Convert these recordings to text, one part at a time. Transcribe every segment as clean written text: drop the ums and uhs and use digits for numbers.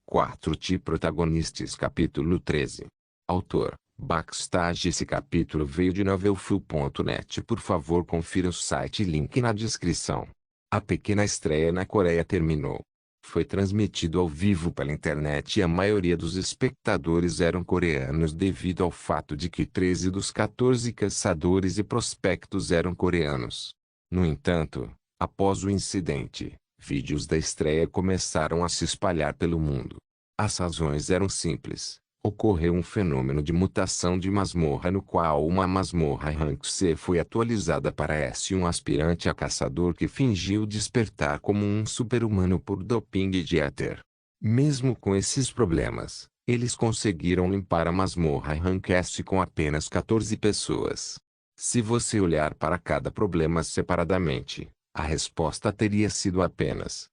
4T Protagonistas Capítulo 13. Autor, Backstage. Esse capítulo veio de novelfull.net. Por favor, confira o site e link na descrição. A pequena estreia na Coreia terminou. Foi transmitido ao vivo pela internet e a maioria dos espectadores eram coreanos devido ao fato de que 13 dos 14 caçadores e prospectos eram coreanos. No entanto, após o incidente, vídeos da estreia começaram a se espalhar pelo mundo. As razões eram simples. Ocorreu um fenômeno de mutação de masmorra no qual uma masmorra Rank C foi atualizada para S. Um aspirante a caçador que fingiu despertar como um super-humano por doping de éter. Mesmo com esses problemas, eles conseguiram limpar a masmorra Rank S com apenas 14 pessoas. Se você olhar para cada problema separadamente, a resposta teria sido apenas,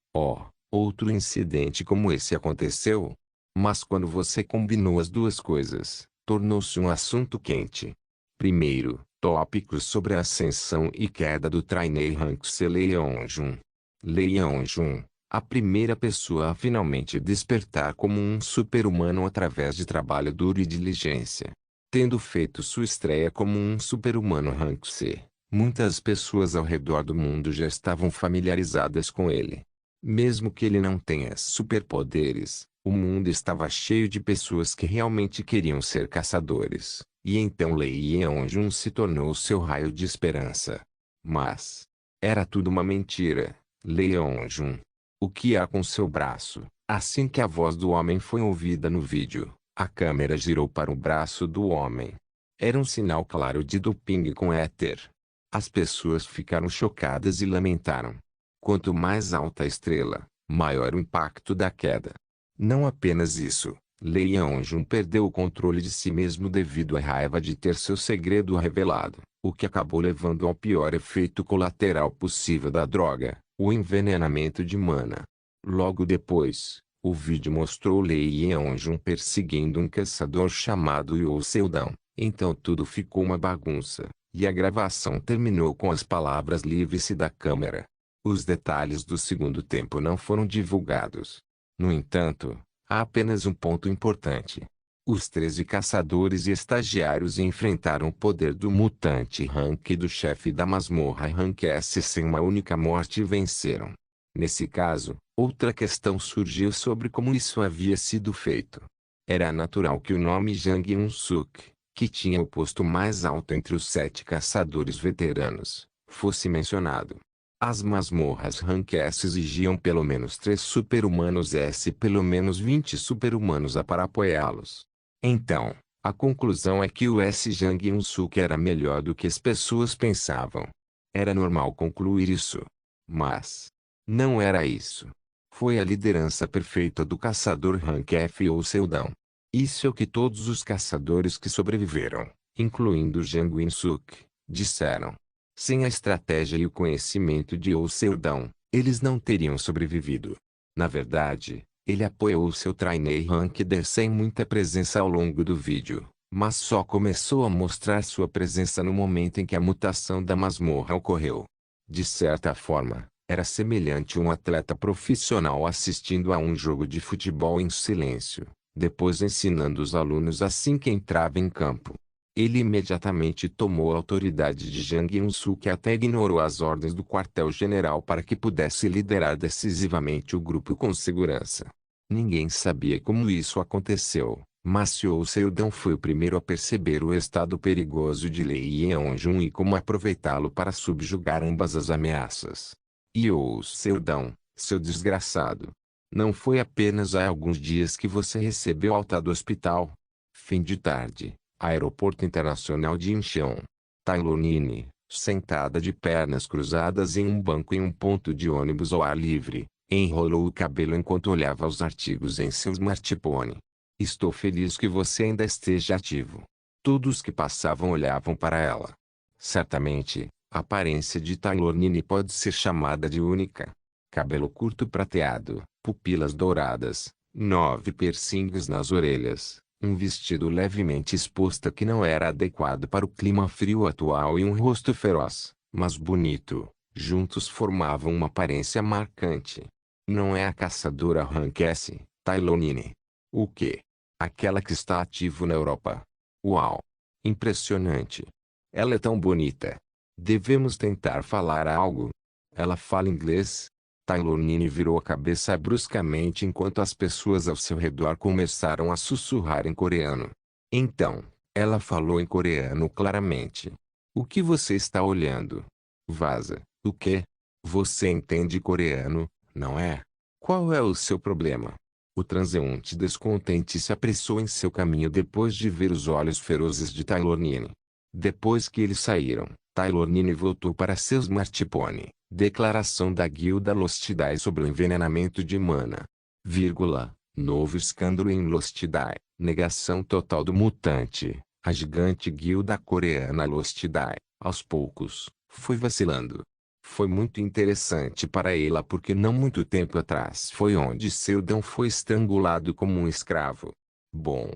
outro incidente como esse aconteceu. Mas quando você combinou as duas coisas, tornou-se um assunto quente. Primeiro, tópicos sobre a ascensão e queda do trainee Rank C. Lee Yeon-jun. Lee Yeon-jun, a primeira pessoa a finalmente despertar como um super-humano através de trabalho duro e diligência. Tendo feito sua estreia como um super-humano Rank C, muitas pessoas ao redor do mundo já estavam familiarizadas com ele. Mesmo que ele não tenha superpoderes, o mundo estava cheio de pessoas que realmente queriam ser caçadores, e então Lee Yeon-jun se tornou seu raio de esperança. Mas era tudo uma mentira. Lee Yeon-jun, o que há com seu braço? Assim que a voz do homem foi ouvida no vídeo, a câmera girou para o braço do homem. Era um sinal claro de doping com éter. As pessoas ficaram chocadas e lamentaram. Quanto mais alta a estrela, maior o impacto da queda. Não apenas isso, Lee Yeon-jun perdeu o controle de si mesmo devido à raiva de ter seu segredo revelado, o que acabou levando ao pior efeito colateral possível da droga, o envenenamento de mana. Logo depois, o vídeo mostrou Lee Yeon-jun perseguindo um caçador chamado Yoo Seldon. Então tudo ficou uma bagunça, e a gravação terminou com as palavras livre-se da câmera. Os detalhes do segundo tempo não foram divulgados. No entanto, há apenas um ponto importante. Os 13 caçadores e estagiários enfrentaram o poder do mutante Rank e do chefe da masmorra Rank S sem uma única morte e venceram. Nesse caso, outra questão surgiu sobre como isso havia sido feito. Era natural que o nome Jang Eun-suk, que tinha o posto mais alto entre os 7 caçadores veteranos, fosse mencionado. As masmorras Rank S exigiam pelo menos 3 super-humanos S e pelo menos 20 super-humanos para apoiá-los. Então, a conclusão é que o S. Jang Eun-suk era melhor do que as pessoas pensavam. Era normal concluir isso. Mas não era isso. Foi a liderança perfeita do caçador Rank F ou Seldon. Isso é o que todos os caçadores que sobreviveram, incluindo Jang Eun-suk, disseram. Sem a estratégia e o conhecimento de Yoo Seldon, eles não teriam sobrevivido. Na verdade, ele apoiou seu trainee Rank D sem muita presença ao longo do vídeo, mas só começou a mostrar sua presença no momento em que a mutação da masmorra ocorreu. De certa forma, era semelhante a um atleta profissional assistindo a um jogo de futebol em silêncio, depois ensinando os alunos assim que entrava em campo. Ele imediatamente tomou a autoridade de Jang Eun-suk e até ignorou as ordens do quartel-general para que pudesse liderar decisivamente o grupo com segurança. Ninguém sabia como isso aconteceu, mas Yoo Seldon foi o primeiro a perceber o estado perigoso de Lee Yeon-jun e como aproveitá-lo para subjugar ambas as ameaças. Yoo Seldon, seu desgraçado. Não foi apenas há alguns dias que você recebeu alta do hospital? Fim de tarde. Aeroporto Internacional de Incheon. Tailonine, sentada de pernas cruzadas em um banco em um ponto de ônibus ao ar livre, enrolou o cabelo enquanto olhava os artigos em seu smartphone. Estou feliz que você ainda esteja ativo. Todos que passavam olhavam para ela. Certamente, a aparência de Tailonine pode ser chamada de única. Cabelo curto prateado, pupilas douradas, 9 piercings nas orelhas. Um vestido levemente exposto que não era adequado para o clima frio atual e um rosto feroz, mas bonito, juntos formavam uma aparência marcante. Não é a caçadora Rank S, Tailonine. O quê? Aquela que está ativo na Europa. Uau! Impressionante. Ela é tão bonita. Devemos tentar falar algo. Ela fala inglês? Tailonine virou a cabeça bruscamente enquanto as pessoas ao seu redor começaram a sussurrar em coreano. Então, ela falou em coreano claramente. O que você está olhando? Vaza. O quê? Você entende coreano, não é? Qual é o seu problema? O transeunte descontente se apressou em seu caminho depois de ver os olhos ferozes de Tailonine. Depois que eles saíram, Tailonine voltou para seu smartphone. Declaração da Guilda Lostidai sobre o envenenamento de Mana. Vírgula. Novo escândalo em Lostidai. Negação total do mutante. A gigante guilda coreana Lostidai, aos poucos, foi vacilando. Foi muito interessante para ela porque não muito tempo atrás foi onde Seldon foi estrangulado como um escravo. Bom,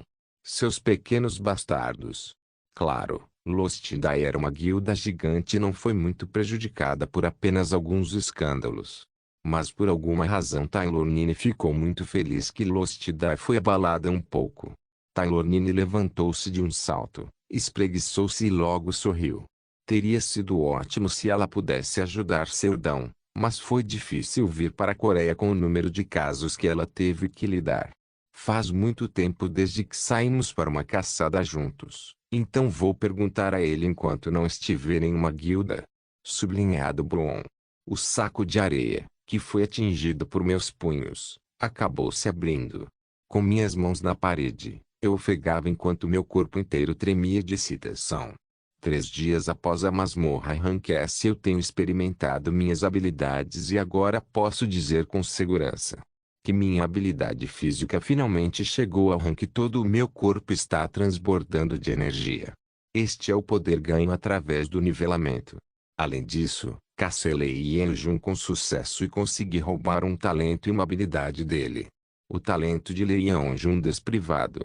seus pequenos bastardos. Claro, Lostidai era uma guilda gigante e não foi muito prejudicada por apenas alguns escândalos. Mas por alguma razão Tailonine ficou muito feliz que Lostidai foi abalada um pouco. Tailonine levantou-se de um salto, espreguiçou-se e logo sorriu. Teria sido ótimo se ela pudesse ajudar Seldon, mas foi difícil vir para a Coreia com o número de casos que ela teve que lidar. Faz muito tempo desde que saímos para uma caçada juntos, então vou perguntar a ele enquanto não estiver em uma guilda. Sublinhado Bron. O saco de areia, que foi atingido por meus punhos, acabou se abrindo. Com minhas mãos na parede, eu ofegava enquanto meu corpo inteiro tremia de excitação. 3 dias após a masmorra Rank S eu tenho experimentado minhas habilidades e agora posso dizer com segurança que minha habilidade física finalmente chegou ao rank e todo o meu corpo está transbordando de energia. Este é o poder ganho através do nivelamento. Além disso, cancelei Yenjun com sucesso e consegui roubar um talento e uma habilidade dele. O talento de Lee Yeonjun desprivado.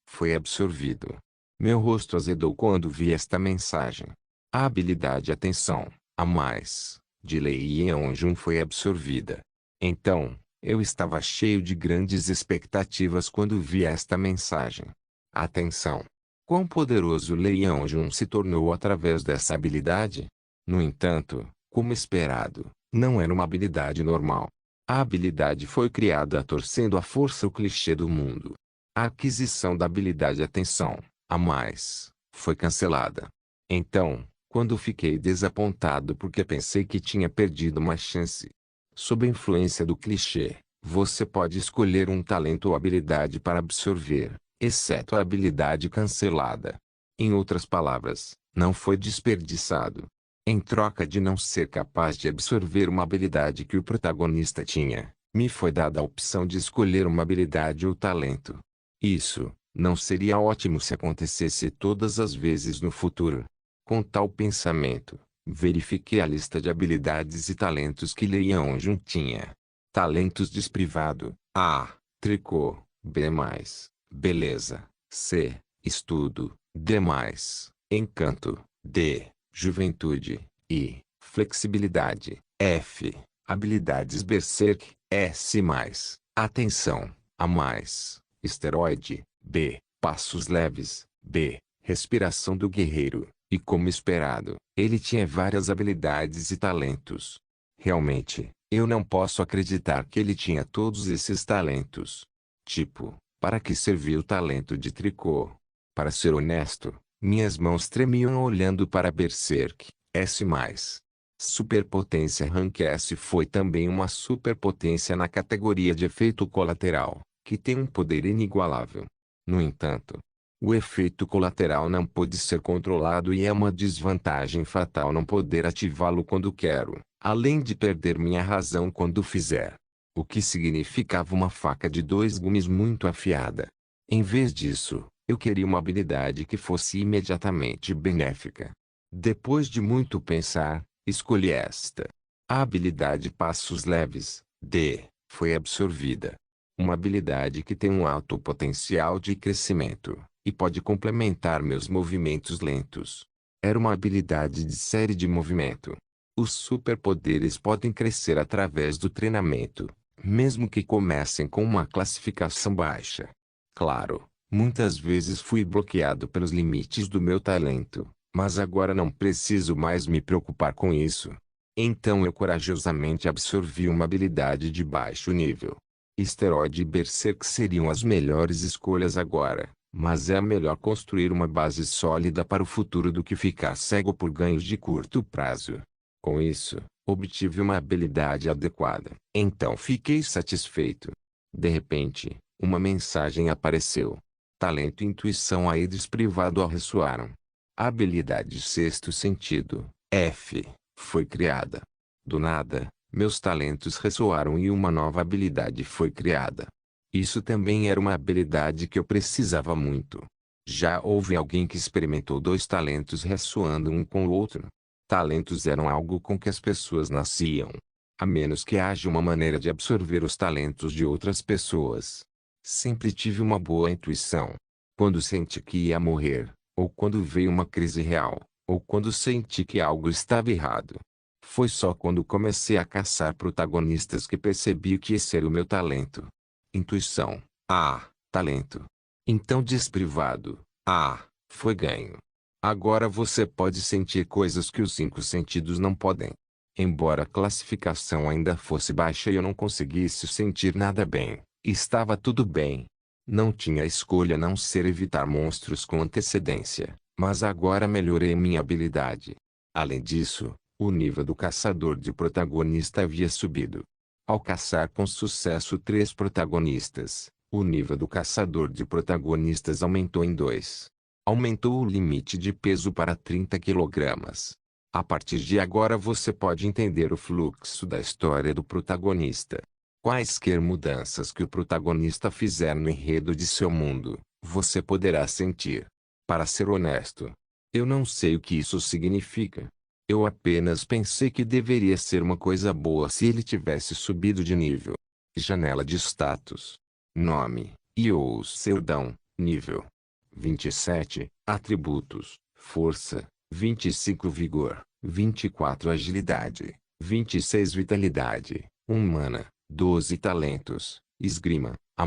Foi absorvido. Meu rosto azedou quando vi esta mensagem. A habilidade Atenção, a mais, de Lee Yeonjun foi absorvida. Então, eu estava cheio de grandes expectativas quando vi esta mensagem. Atenção! Quão poderoso Lee Yeonjun se tornou através dessa habilidade? No entanto, como esperado, não era uma habilidade normal. A habilidade foi criada torcendo à força o clichê do mundo. A aquisição da habilidade Atenção, a mais, foi cancelada. Então, quando fiquei desapontado porque pensei que tinha perdido uma chance. Sob a influência do clichê, você pode escolher um talento ou habilidade para absorver, exceto a habilidade cancelada. Em outras palavras, não foi desperdiçado. Em troca de não ser capaz de absorver uma habilidade que o protagonista tinha, me foi dada a opção de escolher uma habilidade ou talento. Isso não seria ótimo se acontecesse todas as vezes no futuro. Com tal pensamento, verifiquei a lista de habilidades e talentos que Lee Yeonjun tinha. Talentos desprivado. A. Tricô. B+. Beleza. C. Estudo. D+. Encanto. D. Juventude. I. Flexibilidade. F. Habilidades Berserk. S+. Atenção. A+. Esteroide. B. Passos leves. B. Respiração do guerreiro. E como esperado, ele tinha várias habilidades e talentos. Realmente, eu não posso acreditar que ele tinha todos esses talentos. Tipo, para que serviu o talento de tricô? Para ser honesto, minhas mãos tremiam olhando para Berserk. S+. Superpotência Rank S foi também uma superpotência na categoria de efeito colateral, que tem um poder inigualável. No entanto, o efeito colateral não pode ser controlado e é uma desvantagem fatal não poder ativá-lo quando quero, além de perder minha razão quando fizer. O que significava uma faca de 2 gumes muito afiada. Em vez disso, eu queria uma habilidade que fosse imediatamente benéfica. Depois de muito pensar, escolhi esta. A habilidade Passos Leves, D, foi absorvida. Uma habilidade que tem um alto potencial de crescimento e pode complementar meus movimentos lentos. Era uma habilidade de série de movimento. Os superpoderes podem crescer através do treinamento, mesmo que comecem com uma classificação baixa. Claro, muitas vezes fui bloqueado pelos limites do meu talento, mas agora não preciso mais me preocupar com isso. Então eu corajosamente absorvi uma habilidade de baixo nível. Esteroide e Berserk seriam as melhores escolhas agora, mas é melhor construir uma base sólida para o futuro do que ficar cego por ganhos de curto prazo. Com isso, obtive uma habilidade adequada. Então fiquei satisfeito. De repente, uma mensagem apareceu. Talento e intuição Aedes privado ressoaram. A habilidade sexto sentido, F, foi criada. Do nada, meus talentos ressoaram e uma nova habilidade foi criada. Isso também era uma habilidade que eu precisava muito. Já houve alguém que experimentou dois talentos ressoando um com o outro? Talentos eram algo com que as pessoas nasciam. A menos que haja uma maneira de absorver os talentos de outras pessoas. Sempre tive uma boa intuição. Quando senti que ia morrer, ou quando veio uma crise real, ou quando senti que algo estava errado. Foi só quando comecei a caçar protagonistas que percebi que esse era o meu talento. Intuição. Talento. Então desprivado. Foi ganho. Agora você pode sentir coisas que os cinco sentidos não podem. Embora a classificação ainda fosse baixa e eu não conseguisse sentir nada bem, estava tudo bem. Não tinha escolha a não ser evitar monstros com antecedência, mas agora melhorei minha habilidade. Além disso, o nível do caçador de protagonista havia subido. Ao caçar com sucesso 3 protagonistas, o nível do caçador de protagonistas aumentou em 2. Aumentou o limite de peso para 30 kg. A partir de agora você pode entender o fluxo da história do protagonista. Quaisquer mudanças que o protagonista fizer no enredo de seu mundo, você poderá sentir. Para ser honesto, eu não sei o que isso significa. Eu apenas pensei que deveria ser uma coisa boa se ele tivesse subido de nível. Janela de status. Nome, ou pseudão, nível 27, atributos, força, 25 vigor, 24 agilidade, 26 vitalidade, 1 mana, 12 talentos, esgrima, A+,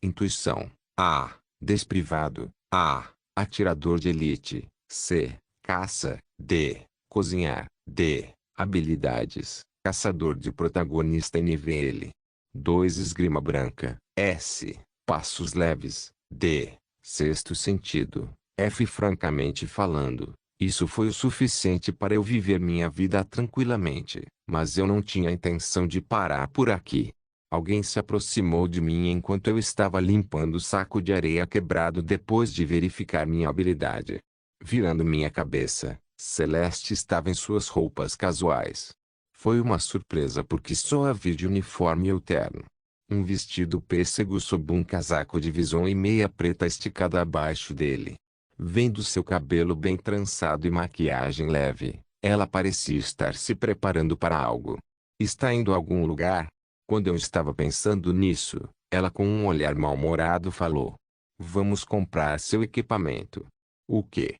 intuição, A, desprivado, A, atirador de elite, C, caça, D, cozinhar, D, habilidades, caçador de protagonista NVL, 2 esgrima branca, S, passos leves, D, sexto sentido, F. Francamente falando, isso foi o suficiente para eu viver minha vida tranquilamente, mas eu não tinha intenção de parar por aqui. Alguém se aproximou de mim enquanto eu estava limpando o saco de areia quebrado depois de verificar minha habilidade. Virando minha cabeça, Celeste estava em suas roupas casuais. Foi uma surpresa porque só a vi de uniforme e terno. Um vestido pêssego sob um casaco de visão e meia preta esticada abaixo dele. Vendo seu cabelo bem trançado e maquiagem leve, ela parecia estar se preparando para algo. Está indo a algum lugar? Quando eu estava pensando nisso, ela com um olhar mal-humorado falou: Vamos comprar seu equipamento. O quê?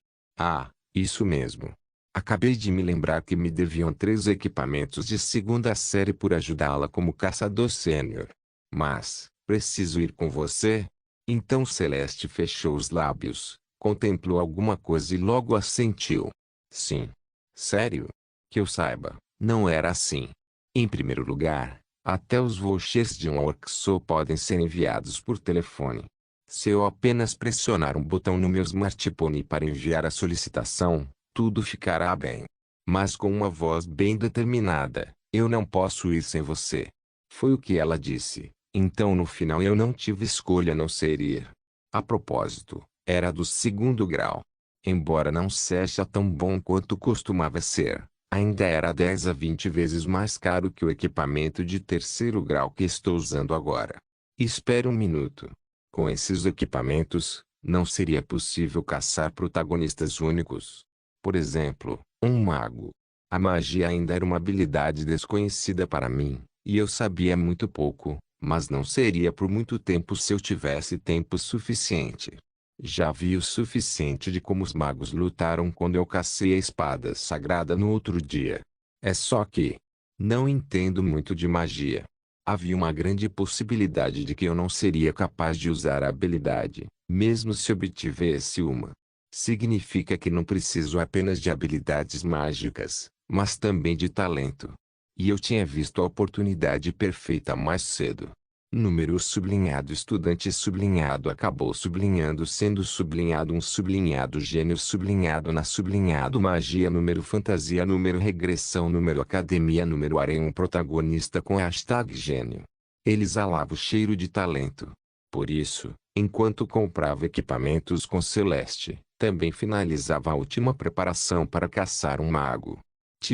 Isso mesmo. Acabei de me lembrar que me deviam 3 equipamentos de segunda série por ajudá-la como caçador sênior. Mas, preciso ir com você? Então Celeste fechou os lábios, contemplou alguma coisa e logo assentiu. Sim. Sério? Que eu saiba, não era assim. Em primeiro lugar, até os vouchers de um workshop podem ser enviados por telefone. Se eu apenas pressionar um botão no meu smartphone para enviar a solicitação, tudo ficará bem. Mas com uma voz bem determinada, eu não posso ir sem você. Foi o que ela disse. Então no final eu não tive escolha a não ser ir. A propósito, era do 2º grau. Embora não seja tão bom quanto costumava ser, ainda era 10 a 20 vezes mais caro que o equipamento de 3º grau que estou usando agora. Espere um minuto. Com esses equipamentos, não seria possível caçar protagonistas únicos. Por exemplo, um mago. A magia ainda era uma habilidade desconhecida para mim, e eu sabia muito pouco, mas não seria por muito tempo se eu tivesse tempo suficiente. Já vi o suficiente de como os magos lutaram quando eu cacei a espada sagrada no outro dia. É só que não entendo muito de magia. Havia uma grande possibilidade de que eu não seria capaz de usar a habilidade, mesmo se obtivesse uma. Significa que não preciso apenas de habilidades mágicas, mas também de talento. E eu tinha visto a oportunidade perfeita mais cedo. Número sublinhado estudante sublinhado acabou sublinhando sendo sublinhado um sublinhado gênio sublinhado na sublinhado magia número fantasia número regressão número academia número harém um protagonista com hashtag gênio. Ele exalava o cheiro de talento. Por isso, enquanto comprava equipamentos com Celeste, também finalizava a última preparação para caçar um mago.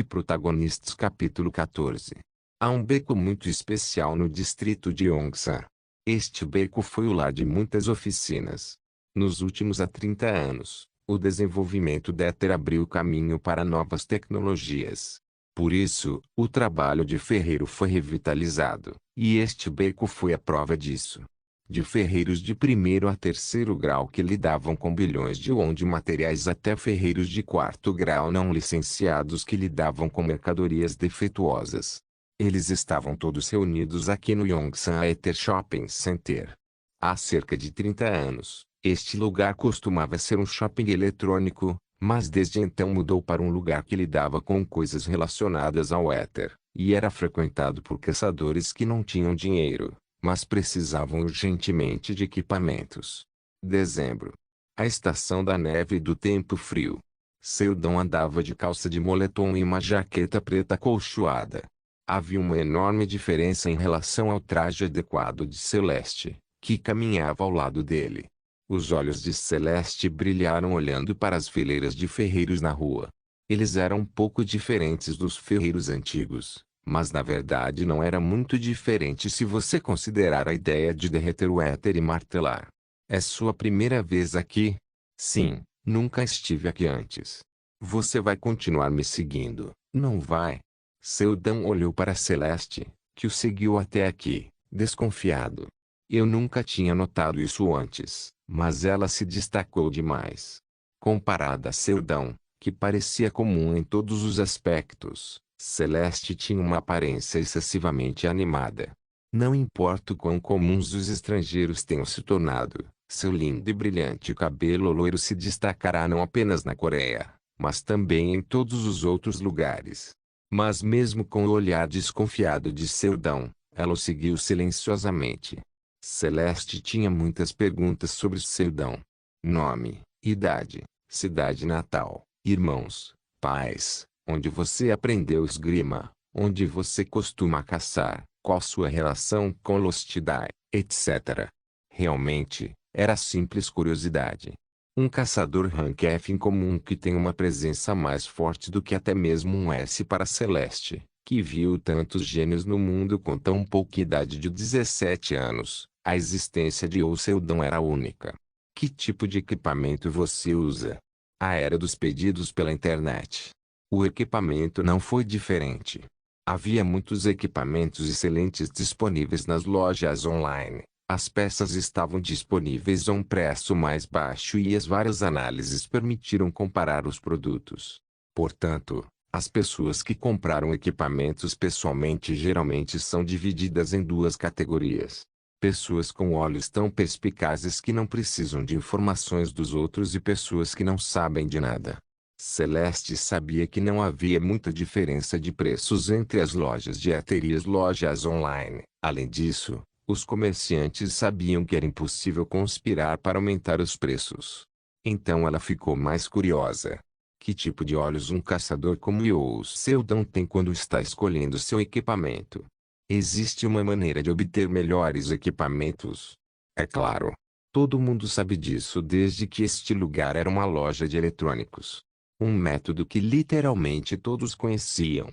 Protagonistas capítulo 14. Há um beco muito especial no distrito de Yongsan. Este beco foi o lar de muitas oficinas. Nos últimos 30 anos, o desenvolvimento da Ether abriu caminho para novas tecnologias. Por isso, o trabalho de ferreiro foi revitalizado, e este beco foi a prova disso. De ferreiros de primeiro a terceiro grau que lidavam com bilhões de won de materiais até ferreiros de quarto grau não licenciados que lidavam com mercadorias defeituosas. Eles estavam todos reunidos aqui no Yongsan Ether Shopping Center. Há cerca de 30 anos, este lugar costumava ser um shopping eletrônico, mas desde então mudou para um lugar que lidava com coisas relacionadas ao Ether, e era frequentado por caçadores que não tinham dinheiro, mas precisavam urgentemente de equipamentos. Dezembro. A estação da neve e do tempo frio. Seldon andava de calça de moletom e uma jaqueta preta acolchoada. Havia uma enorme diferença em relação ao traje adequado de Celeste, que caminhava ao lado dele. Os olhos de Celeste brilharam olhando para as fileiras de ferreiros na rua. Eles eram um pouco diferentes dos ferreiros antigos, mas na verdade não era muito diferente se você considerar a ideia de derreter o éter e martelar. É sua primeira vez aqui? Sim, nunca estive aqui antes. Você vai continuar me seguindo, não vai? Seldon olhou para Celeste, que o seguiu até aqui, desconfiado. Eu nunca tinha notado isso antes, mas ela se destacou demais. Comparada a Seldon, que parecia comum em todos os aspectos, Celeste tinha uma aparência excessivamente animada. Não importa o quão comuns os estrangeiros tenham se tornado, seu lindo e brilhante cabelo loiro se destacará não apenas na Coreia, mas também em todos os outros lugares. Mas mesmo com o olhar desconfiado de Seldon, ela o seguiu silenciosamente. Celeste tinha muitas perguntas sobre Seldon. Nome, idade, cidade natal, irmãos, pais, onde você aprendeu esgrima, onde você costuma caçar, qual sua relação com Lostidai, etc. Realmente, era simples curiosidade. Um caçador rank F incomum que tem uma presença mais forte do que até mesmo um S para Celeste, que viu tantos gênios no mundo com tão pouca idade de 17 anos, a existência de Seldon era única. Que tipo de equipamento você usa? A era dos pedidos pela internet. O equipamento não foi diferente. Havia muitos equipamentos excelentes disponíveis nas lojas online. As peças estavam disponíveis a um preço mais baixo e as várias análises permitiram comparar os produtos. Portanto, as pessoas que compraram equipamentos pessoalmente geralmente são divididas em duas categorias. Pessoas com olhos tão perspicazes que não precisam de informações dos outros e pessoas que não sabem de nada. Celeste sabia que não havia muita diferença de preços entre as lojas de Ether e as lojas online. Além disso, os comerciantes sabiam que era impossível conspirar para aumentar os preços. Então ela ficou mais curiosa. Que tipo de olhos um caçador como Seldon tem quando está escolhendo seu equipamento? Existe uma maneira de obter melhores equipamentos? É claro. Todo mundo sabe disso desde que este lugar era uma loja de eletrônicos. Um método que literalmente todos conheciam.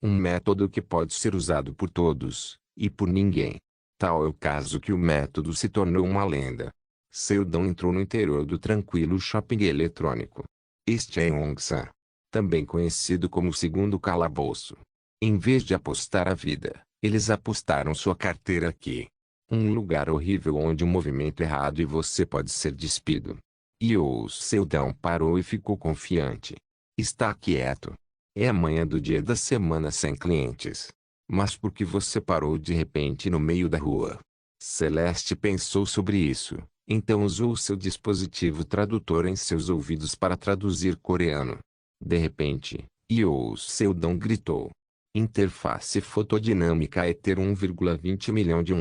Um método que pode ser usado por todos, e por ninguém. Tal é o caso que o método se tornou uma lenda. Seldon entrou no interior do tranquilo shopping eletrônico. Este é Yongsan, também conhecido como o segundo calabouço. Em vez de apostar a vida, eles apostaram sua carteira aqui. Um lugar horrível onde um movimento errado e você pode ser despido. E o Seldon parou e ficou confiante. Está quieto. É a manhã do dia da semana sem clientes. Mas por que você parou de repente no meio da rua? Celeste pensou sobre isso, então usou seu dispositivo tradutor em seus ouvidos para traduzir coreano. De repente, Yoo Seldon gritou. Interface fotodinâmica Ether 1,20 milhão de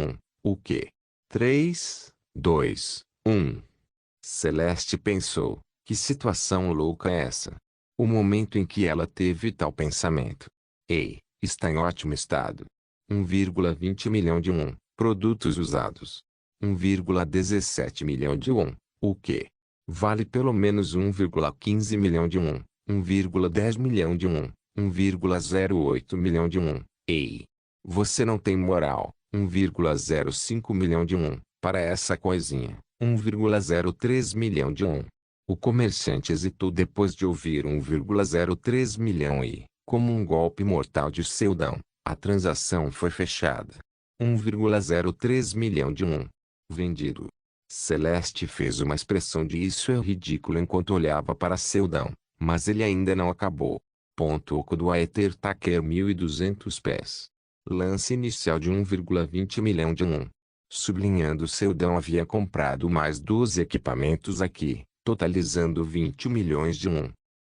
O quê? 3, 2, 1. Celeste pensou, que situação louca é essa? O momento em que ela teve tal pensamento. Ei, está em ótimo estado. 1,20 milhão de produtos usados. 1,17 milhão de O quê? Vale pelo menos 1,15 milhão de 1,10 milhão de 1,08 milhão de Ei! Você não tem moral. 1,05 milhão de para essa coisinha. 1,03 milhão de O comerciante hesitou depois de ouvir 1,03 milhão e, como um golpe mortal de Seldon, a transação foi fechada. 1,03 milhão de vendido. Celeste fez uma expressão de isso é ridículo enquanto olhava para Seldon, mas ele ainda não acabou. Oco do Aether Taker 1.200 pés. Lance inicial de 1,20 milhão de Sublinhando Seldon havia comprado mais 12 equipamentos aqui, totalizando 20 milhões de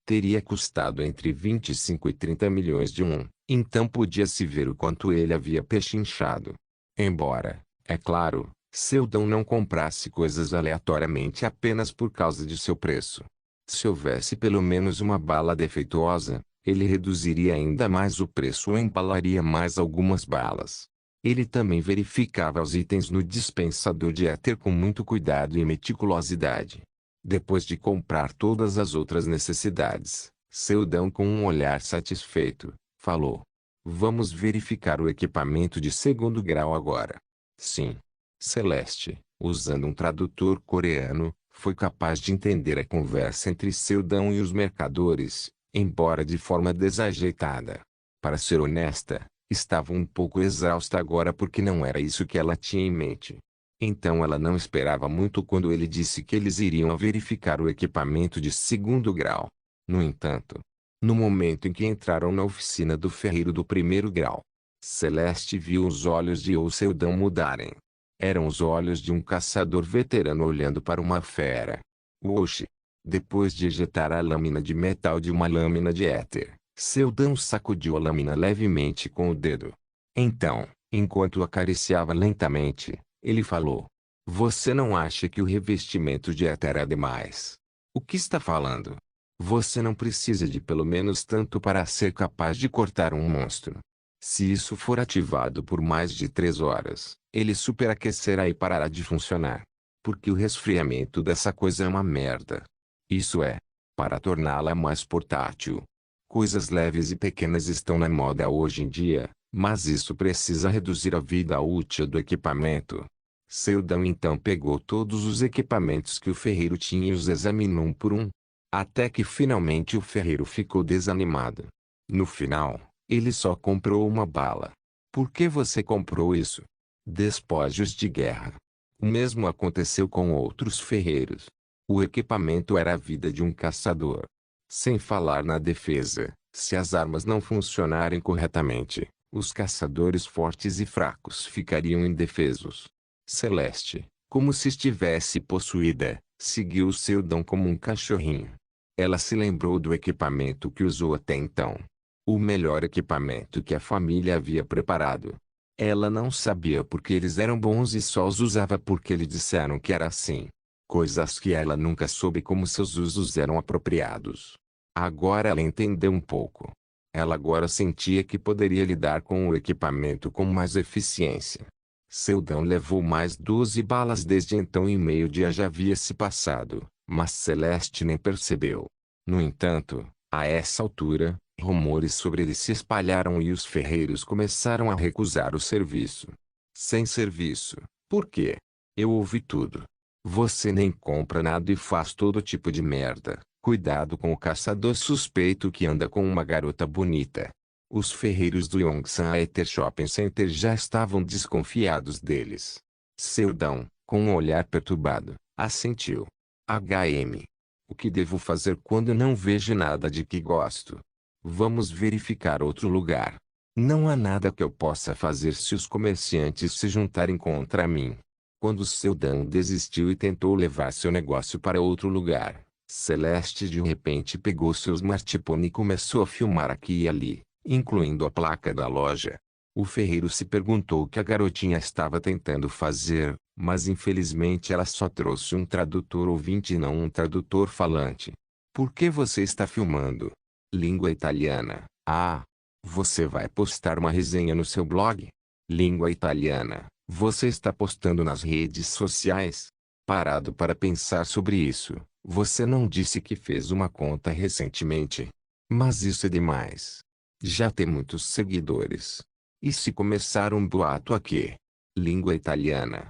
Teria custado entre 25 e 30 milhões de então podia-se ver o quanto ele havia pechinchado. Embora, é claro, Seldon não comprasse coisas aleatoriamente apenas por causa de seu preço. Se houvesse pelo menos uma bala defeituosa, ele reduziria ainda mais o preço ou embalaria mais algumas balas. Ele também verificava os itens no dispensador de éter com muito cuidado e meticulosidade. Depois de comprar todas as outras necessidades, Seldon com um olhar satisfeito, falou. Vamos verificar o equipamento de segundo grau agora. Sim. Celeste, usando um tradutor coreano, foi capaz de entender a conversa entre Seldon e os mercadores, embora de forma desajeitada. Para ser honesta, estava um pouco exausta agora porque não era isso que ela tinha em mente. Então ela não esperava muito quando ele disse que eles iriam verificar o equipamento de segundo grau. No entanto, no momento em que entraram na oficina do ferreiro do primeiro grau, Celeste viu os olhos de Seldon mudarem. Eram os olhos de um caçador veterano olhando para uma fera. Oxi! Depois de ejetar a lâmina de metal de uma lâmina de éter, Seldon sacudiu a lâmina levemente com o dedo. Então, enquanto acariciava lentamente, ele falou. Você não acha que o revestimento de éter é demais? O que está falando? Você não precisa de pelo menos tanto para ser capaz de cortar um monstro. Se isso for ativado por mais de 3 horas, ele superaquecerá e parará de funcionar. Porque o resfriamento dessa coisa é uma merda. Isso é, para torná-la mais portátil. Coisas leves e pequenas estão na moda hoje em dia, mas isso precisa reduzir a vida útil do equipamento. Seldon então pegou todos os equipamentos que o ferreiro tinha e os examinou um por um. Até que finalmente o ferreiro ficou desanimado. No final, ele só comprou uma bala. Por que você comprou isso? Despojos de guerra. O mesmo aconteceu com outros ferreiros. O equipamento era a vida de um caçador. Sem falar na defesa, se as armas não funcionarem corretamente, os caçadores fortes e fracos ficariam indefesos. Celeste, como se estivesse possuída, seguiu Seldon como um cachorrinho. Ela se lembrou do equipamento que usou até então. O melhor equipamento que a família havia preparado. Ela não sabia porque eles eram bons e só os usava porque lhe disseram que era assim. Coisas que ela nunca soube como seus usos eram apropriados. Agora ela entendeu um pouco. Ela agora sentia que poderia lidar com o equipamento com mais eficiência. Seldon levou mais 12 balas desde então e meio dia já havia se passado, mas Celeste nem percebeu. No entanto, a essa altura, rumores sobre ele se espalharam e os ferreiros começaram a recusar o serviço. Sem serviço, por quê? Eu ouvi tudo. Você nem compra nada e faz todo tipo de merda. Cuidado com o caçador suspeito que anda com uma garota bonita. Os ferreiros do Yongsan Aether Shopping Center já estavam desconfiados deles. Seldon, com um olhar perturbado, assentiu. HM. O que devo fazer quando não vejo nada de que gosto? Vamos verificar outro lugar. Não há nada que eu possa fazer se os comerciantes se juntarem contra mim. Quando Seldon desistiu e tentou levar seu negócio para outro lugar, Celeste de repente pegou seu smartphone e começou a filmar aqui e ali, incluindo a placa da loja. O ferreiro se perguntou o que a garotinha estava tentando fazer, mas infelizmente ela só trouxe um tradutor ouvinte e não um tradutor falante. Por que você está filmando? Língua italiana. Ah! Você vai postar uma resenha no seu blog? Língua italiana. Você está postando nas redes sociais? Parado para pensar sobre isso, você não disse que fez uma conta recentemente. Mas isso é demais. Já tem muitos seguidores. E se começar um boato aqui? Língua italiana.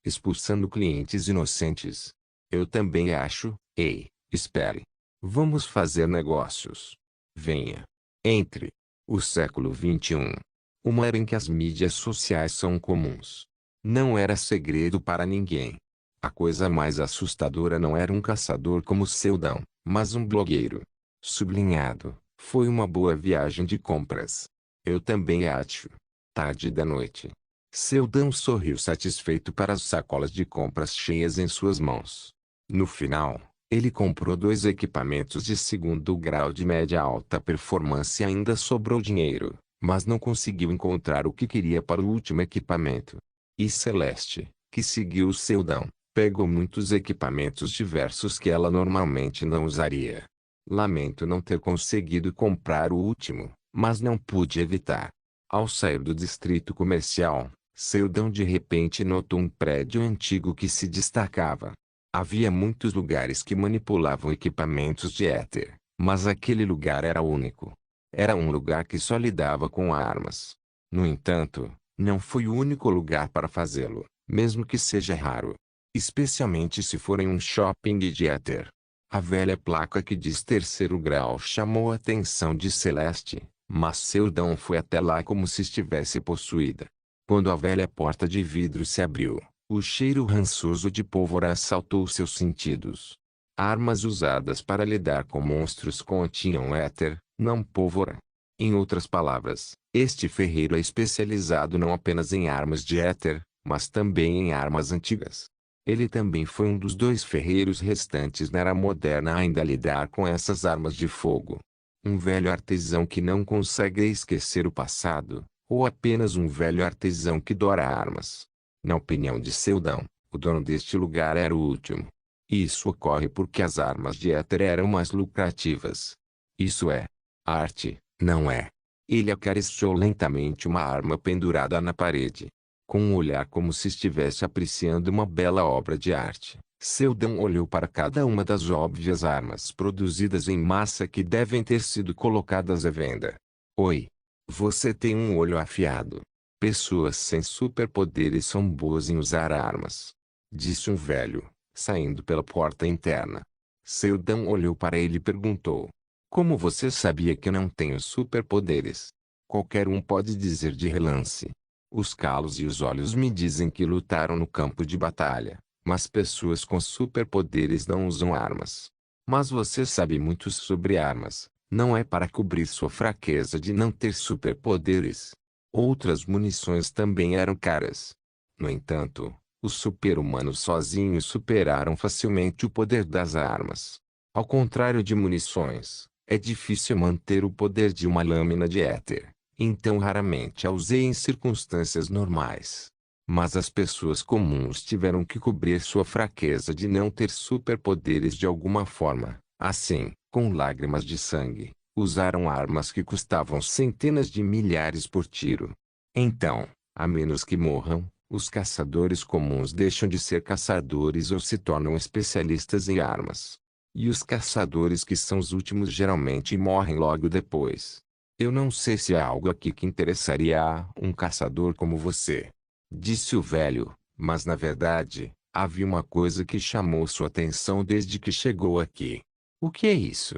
Expulsando clientes inocentes. Eu também acho. Ei, espere. Vamos fazer negócios. Venha. Entre. O século XXI. Uma era em que as mídias sociais são comuns. Não era segredo para ninguém. A coisa mais assustadora não era um caçador como Seldon, mas um blogueiro. Sublinhado, foi uma boa viagem de compras. Eu também acho. Tarde da noite. Seldon sorriu satisfeito para as sacolas de compras cheias em suas mãos. No final, ele comprou 2 equipamentos de segundo grau de média alta performance e ainda sobrou dinheiro, mas não conseguiu encontrar o que queria para o último equipamento. E Celeste, que seguiu Seldon, pegou muitos equipamentos diversos que ela normalmente não usaria. Lamento não ter conseguido comprar o último, mas não pude evitar. Ao sair do distrito comercial, Seldon de repente notou um prédio antigo que se destacava. Havia muitos lugares que manipulavam equipamentos de éter, mas aquele lugar era único. Era um lugar que só lidava com armas. No entanto, não foi o único lugar para fazê-lo, mesmo que seja raro. Especialmente se for em um shopping de éter. A velha placa que diz terceiro grau chamou a atenção de Celeste, mas Seldon foi até lá como se estivesse possuída. Quando a velha porta de vidro se abriu, o cheiro rançoso de pólvora assaltou seus sentidos. Armas usadas para lidar com monstros continham éter, não pólvora. Em outras palavras, este ferreiro é especializado não apenas em armas de éter, mas também em armas antigas. Ele também foi um dos 2 ferreiros restantes na era moderna a ainda lidar com essas armas de fogo. Um velho artesão que não consegue esquecer o passado, ou apenas um velho artesão que dora armas. Na opinião de Seldon, o dono deste lugar era o último. Isso ocorre porque as armas de éter eram mais lucrativas. Isso é arte, não é? Ele acariciou lentamente uma arma pendurada na parede. Com um olhar como se estivesse apreciando uma bela obra de arte, Seldon olhou para cada uma das óbvias armas produzidas em massa que devem ter sido colocadas à venda. Oi. Você tem um olho afiado. Pessoas sem superpoderes são boas em usar armas. Disse um velho, saindo pela porta interna. Seldon olhou para ele e perguntou. Como você sabia que eu não tenho superpoderes? Qualquer um pode dizer de relance. Os calos e os olhos me dizem que lutaram no campo de batalha, mas pessoas com superpoderes não usam armas. Mas você sabe muito sobre armas, não é para cobrir sua fraqueza de não ter superpoderes. Outras munições também eram caras. No entanto, os super-humanos sozinhos superaram facilmente o poder das armas. Ao contrário de munições, é difícil manter o poder de uma lâmina de éter. Então raramente a usei em circunstâncias normais. Mas as pessoas comuns tiveram que cobrir sua fraqueza de não ter superpoderes de alguma forma. Assim, com lágrimas de sangue, usaram armas que custavam centenas de milhares por tiro. Então, a menos que morram, os caçadores comuns deixam de ser caçadores ou se tornam especialistas em armas. E os caçadores que são os últimos geralmente morrem logo depois. Eu não sei se há algo aqui que interessaria a um caçador como você. Disse o velho, mas na verdade, havia uma coisa que chamou sua atenção desde que chegou aqui. O que é isso?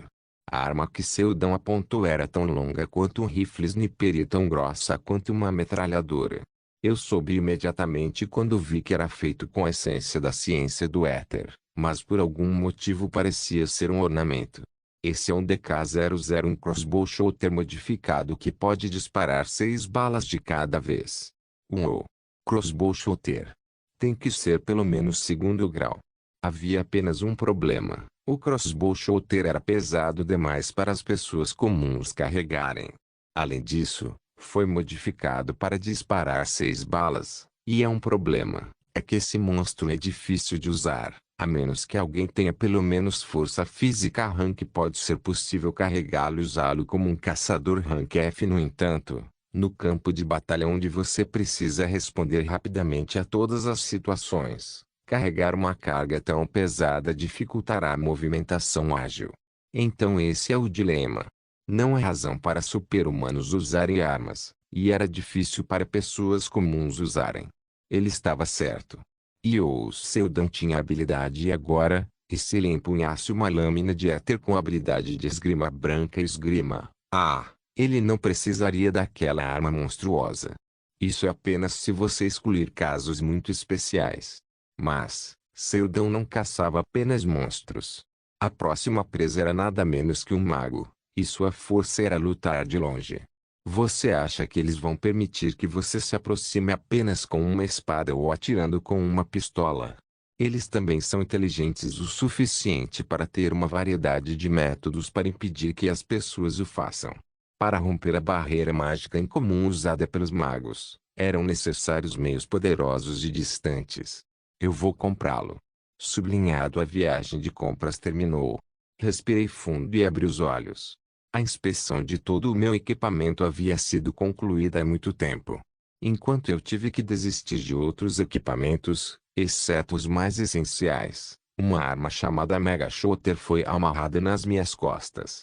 A arma que Seldon apontou era tão longa quanto um rifle sniper e tão grossa quanto uma metralhadora. Eu soube imediatamente quando vi que era feito com a essência da ciência do éter, mas por algum motivo parecia ser um ornamento. Esse é um DK-001 Crossbow Shooter modificado que pode disparar 6 balas de cada vez. Crossbow Shooter. Tem que ser pelo menos segundo grau. Havia apenas um problema. O Crossbow Shooter era pesado demais para as pessoas comuns carregarem. Além disso, foi modificado para disparar 6 balas. E é um problema. É que esse monstro é difícil de usar. A menos que alguém tenha pelo menos força física rank, pode ser possível carregá-lo e usá-lo como um caçador rank F. No entanto, no campo de batalha onde você precisa responder rapidamente a todas as situações, carregar uma carga tão pesada dificultará a movimentação ágil. Então esse é o dilema. Não há razão para super-humanos usarem armas, e era difícil para pessoas comuns usarem. Ele estava certo. E o Seldan tinha habilidade e agora, e se ele empunhasse uma lâmina de éter com habilidade de esgrima branca e esgrima, ele não precisaria daquela arma monstruosa. Isso é apenas se você excluir casos muito especiais. Mas, Seldan não caçava apenas monstros. A próxima presa era nada menos que um mago, e sua força era lutar de longe. Você acha que eles vão permitir que você se aproxime apenas com uma espada ou atirando com uma pistola? Eles também são inteligentes o suficiente para ter uma variedade de métodos para impedir que as pessoas o façam. Para romper a barreira mágica incomum usada pelos magos, eram necessários meios poderosos e distantes. Eu vou comprá-lo. Sublinhado, a viagem de compras terminou. Respirei fundo e abri os olhos. A inspeção de todo o meu equipamento havia sido concluída há muito tempo. Enquanto eu tive que desistir de outros equipamentos, exceto os mais essenciais, uma arma chamada Mega Shooter foi amarrada nas minhas costas.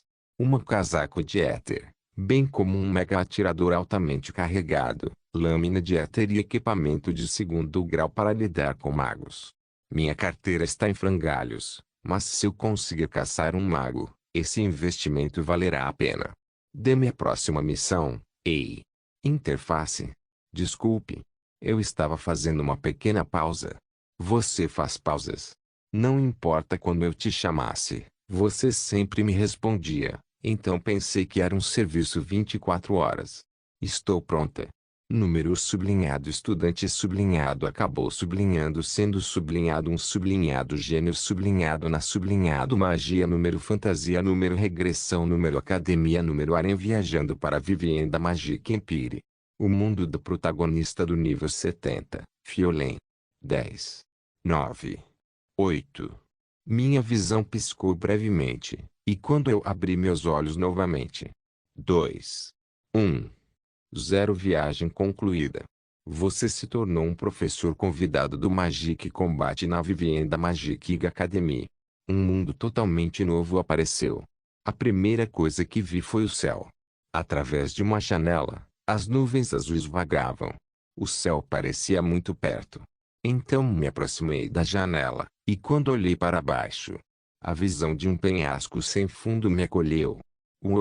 Casaco de éter, bem como um mega atirador altamente carregado, lâmina de éter e equipamento de segundo grau para lidar com magos. Minha carteira está em frangalhos, mas se eu conseguir caçar um mago, esse investimento valerá a pena. Dê-me a próxima missão. Ei. Interface. Desculpe. Eu estava fazendo uma pequena pausa. Você faz pausas. Não importa quando eu te chamasse, você sempre me respondia, então pensei que era um serviço 24 horas. Estou pronta. Número sublinhado estudante sublinhado acabou sublinhando sendo sublinhado um sublinhado gênero sublinhado na sublinhado magia número fantasia número regressão número academia número harém viajando para Vivienda Magic Empire. O mundo do protagonista do nível 70, Fiolen. 10. 9. 8. Minha visão piscou brevemente, e quando eu abri meus olhos novamente. 2. 1. 0 Viagem concluída. Você se tornou um professor convidado do Magic Combat na Vivienda Magic Academy. Um mundo totalmente novo apareceu. A primeira coisa que vi foi o céu. Através de uma janela, as nuvens azuis vagavam. O céu parecia muito perto. Então me aproximei da janela, e quando olhei para baixo, a visão de um penhasco sem fundo me acolheu.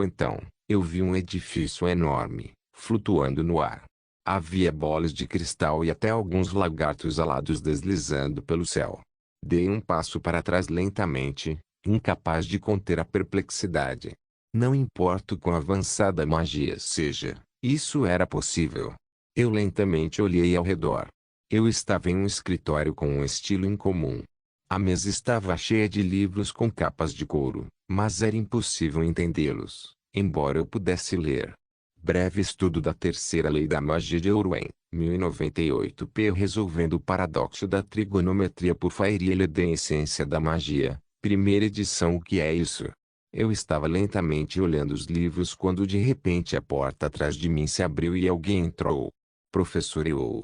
Então, eu vi um edifício enorme, flutuando no ar. Havia bolas de cristal e até alguns lagartos alados deslizando pelo céu. Dei um passo para trás lentamente, incapaz de conter a perplexidade. Não importa o quão avançada a magia seja, isso era possível. Eu lentamente olhei ao redor. Eu estava em um escritório com um estilo incomum. A mesa estava cheia de livros com capas de couro, mas era impossível entendê-los, embora eu pudesse ler. Breve estudo da terceira lei da magia de Orwell, 1098p resolvendo o paradoxo da trigonometria por Fairlie de Essência da Magia, primeira edição. O que é isso? Eu estava lentamente olhando os livros quando de repente a porta atrás de mim se abriu e alguém entrou. Professor Eu.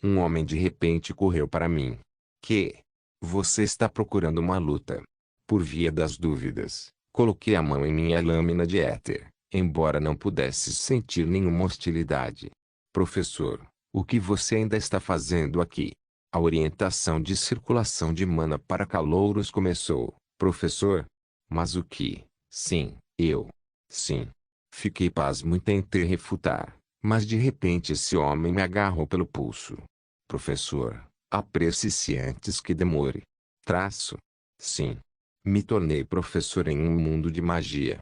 Um homem de repente correu para mim. Que? Você está procurando uma luta? Por via das dúvidas, coloquei a mão em minha lâmina de éter, embora não pudesse sentir nenhuma hostilidade. Professor, o que você ainda está fazendo aqui? A orientação de circulação de mana para calouros começou. Professor? Mas o que? Sim, eu. Sim. Fiquei pasmo e tentei refutar, mas de repente esse homem me agarrou pelo pulso. Professor, apresse-se antes que demore. Traço. Sim. Me tornei professor em um mundo de magia.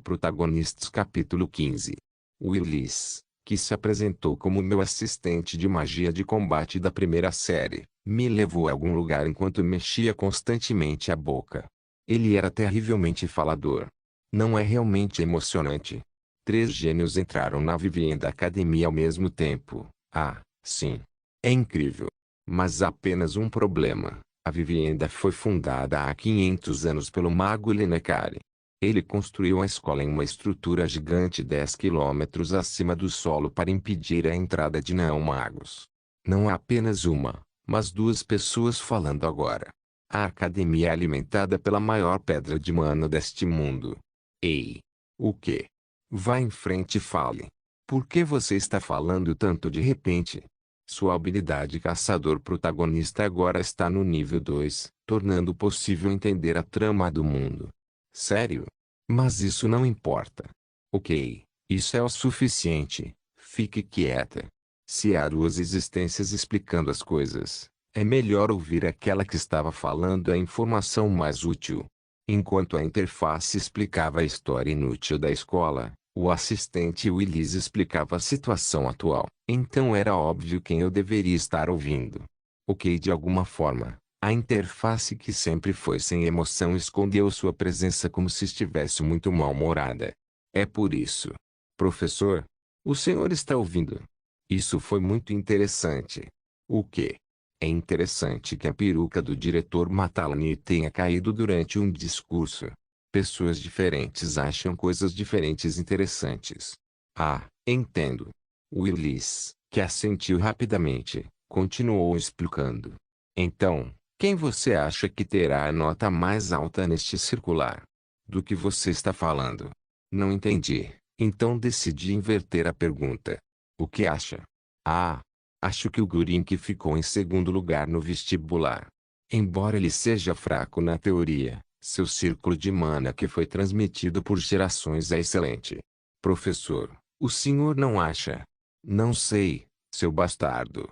Protagonistas capítulo 15. Willis, que se apresentou como meu assistente de magia de combate da primeira série, me levou a algum lugar enquanto mexia constantemente a boca. Ele era terrivelmente falador. Não é realmente emocionante? 3 gênios entraram na Vivenda Academia ao mesmo tempo. Ah, sim. É incrível. Mas há apenas um problema. A Vivenda foi fundada há 500 anos pelo mago Lenekari. Ele construiu a escola em uma estrutura gigante 10 quilômetros acima do solo para impedir a entrada de não-magos. Não há apenas uma, mas 2 pessoas falando agora. A academia é alimentada pela maior pedra de mana deste mundo. Ei! O quê? Vá em frente e fale. Por que você está falando tanto de repente? Sua habilidade caçador protagonista agora está no nível 2, tornando possível entender a trama do mundo. Sério? Mas isso não importa. Ok, isso é o suficiente. Fique quieta. Se há 2 existências explicando as coisas, é melhor ouvir aquela que estava falando a informação mais útil. Enquanto a interface explicava a história inútil da escola, o assistente Willis explicava a situação atual. Então era óbvio quem eu deveria estar ouvindo. Ok, de alguma forma, a interface que sempre foi sem emoção escondeu sua presença como se estivesse muito mal-humorada. É por isso. Professor, o senhor está ouvindo? Isso foi muito interessante. O quê? É interessante que a peruca do diretor Matalani tenha caído durante um discurso. Pessoas diferentes acham coisas diferentes interessantes. Ah, entendo. Willis, que assentiu rapidamente, continuou explicando. Então, quem você acha que terá a nota mais alta neste circular? Do que você está falando? Não entendi. Então decidi inverter a pergunta. O que acha? Ah, acho que o guri que ficou em segundo lugar no vestibular. Embora ele seja fraco na teoria, seu círculo de mana que foi transmitido por gerações é excelente. Professor, o senhor não acha? Não sei, seu bastardo.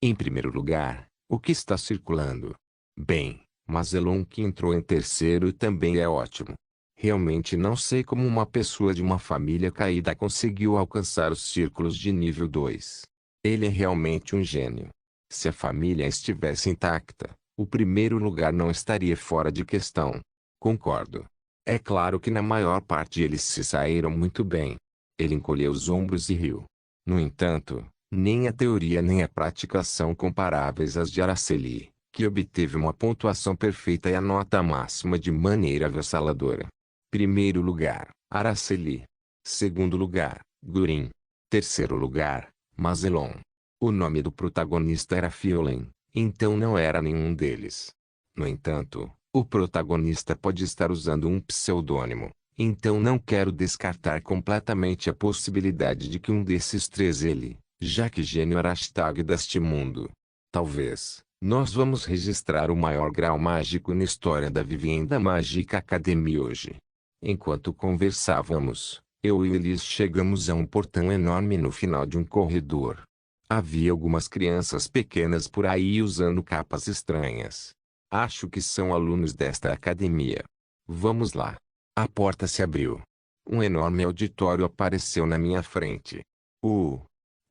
Em primeiro lugar, o que está circulando? Bem, Mazelon que entrou em terceiro também é ótimo. Realmente não sei como uma pessoa de uma família caída conseguiu alcançar os círculos de nível 2. Ele é realmente um gênio. Se a família estivesse intacta, o primeiro lugar não estaria fora de questão. Concordo. É claro que na maior parte eles se saíram muito bem. Ele encolheu os ombros e riu. No entanto, nem a teoria nem a prática são comparáveis às de Araceli, que obteve uma pontuação perfeita e a nota máxima de maneira avassaladora. Primeiro lugar, Araceli. Segundo lugar, Gurin. Terceiro lugar, Mazelon. O nome do protagonista era Fiolen, então não era nenhum deles. No entanto, o protagonista pode estar usando um pseudônimo, então não quero descartar completamente a possibilidade de que um desses 3 ele, já que gênio era hashtag deste mundo. Talvez, nós vamos registrar o maior grau mágico na história da Vivenda Mágica Academy hoje. Enquanto conversávamos, eu e Elis chegamos a um portão enorme no final de um corredor. Havia algumas crianças pequenas por aí usando capas estranhas. Acho que são alunos desta academia. Vamos lá. A porta se abriu. Um enorme auditório apareceu na minha frente. O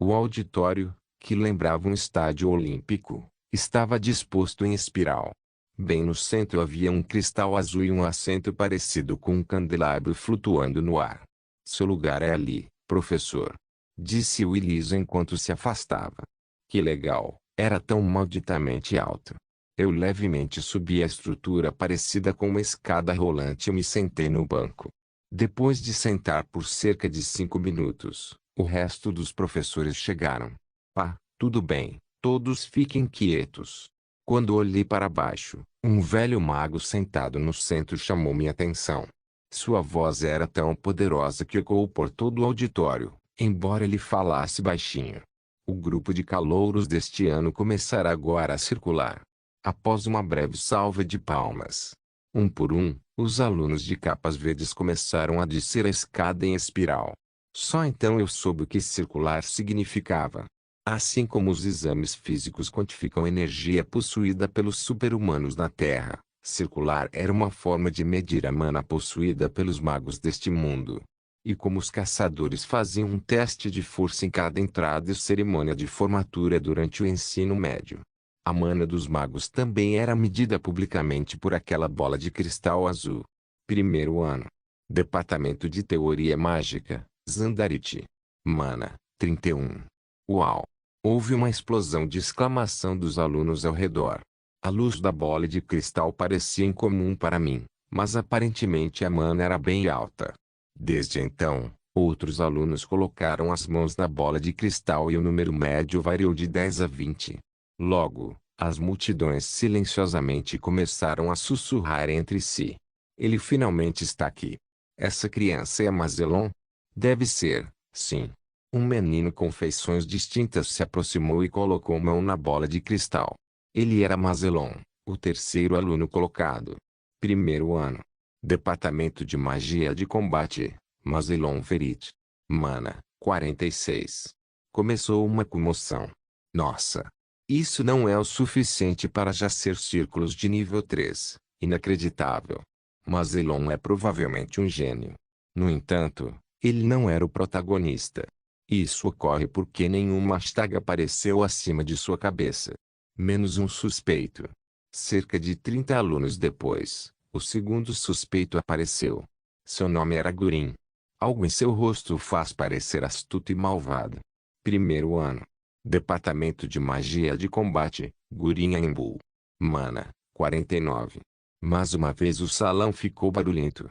auditório, que lembrava um estádio olímpico, estava disposto em espiral. Bem no centro havia um cristal azul e um assento parecido com um candelabro flutuando no ar. Seu lugar é ali, professor. Disse Willis enquanto se afastava. Que legal, era tão malditamente alto. Eu levemente subi a estrutura parecida com uma escada rolante e me sentei no banco. Depois de sentar por cerca de 5 minutos, o resto dos professores chegaram. Ah, tudo bem, todos fiquem quietos. Quando olhei para baixo, um velho mago sentado no centro chamou minha atenção. Sua voz era tão poderosa que ecoou por todo o auditório, embora ele falasse baixinho. O grupo de calouros deste ano começará agora a circular. Após uma breve salva de palmas, um por um, os alunos de capas verdes começaram a descer a escada em espiral. Só então eu soube o que circular significava. Assim como os exames físicos quantificam a energia possuída pelos super-humanos na Terra, Circular era uma forma de medir a mana possuída pelos magos deste mundo. E como os caçadores faziam um teste de força em cada entrada e cerimônia de formatura durante o ensino médio, a mana dos magos também era medida publicamente por aquela bola de cristal azul. Primeiro ano. Departamento de Teoria Mágica, Zandarit. Mana, 31. Uau! Houve uma explosão de exclamação dos alunos ao redor. A luz da bola de cristal parecia incomum para mim, mas aparentemente a mana era bem alta. Desde então, outros alunos colocaram as mãos na bola de cristal e o número médio variou de 10 a 20. Logo, as multidões silenciosamente começaram a sussurrar entre si. Ele finalmente está aqui. Essa criança é Mazelon? Deve ser, sim. Um menino com feições distintas se aproximou e colocou a mão na bola de cristal. Ele era Mazelon, o terceiro aluno colocado. Primeiro ano. Departamento de Magia de Combate, Mazelon Verit. Mana, 46. Começou uma comoção. Nossa! Isso não é o suficiente para já ser círculos de nível 3. Inacreditável. Mazelon é provavelmente um gênio. No entanto, ele não era o protagonista. Isso ocorre porque nenhuma hashtag apareceu acima de sua cabeça. Menos um suspeito. Cerca de 30 alunos depois, o segundo suspeito apareceu. Seu nome era Gurin. Algo em seu rosto o faz parecer astuto e malvado. Primeiro ano. Departamento de Magia de Combate, Gurin Embu. Mana, 49. Mas uma vez o salão ficou barulhento.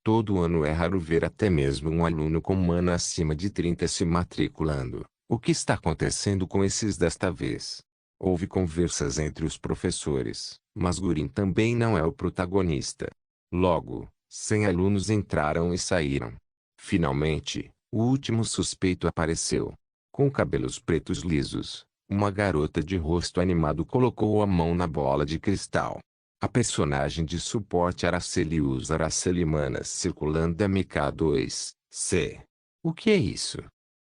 Todo ano é raro ver até mesmo um aluno com mana acima de 30 se matriculando. O que está acontecendo com esses desta vez? Houve conversas entre os professores, mas Gurin também não é o protagonista. Logo, 100 alunos entraram e saíram. Finalmente, o último suspeito apareceu. Com cabelos pretos lisos, uma garota de rosto animado colocou a mão na bola de cristal. A personagem de suporte Araceli usa Araceli Manas circulando MK2C. O que é isso?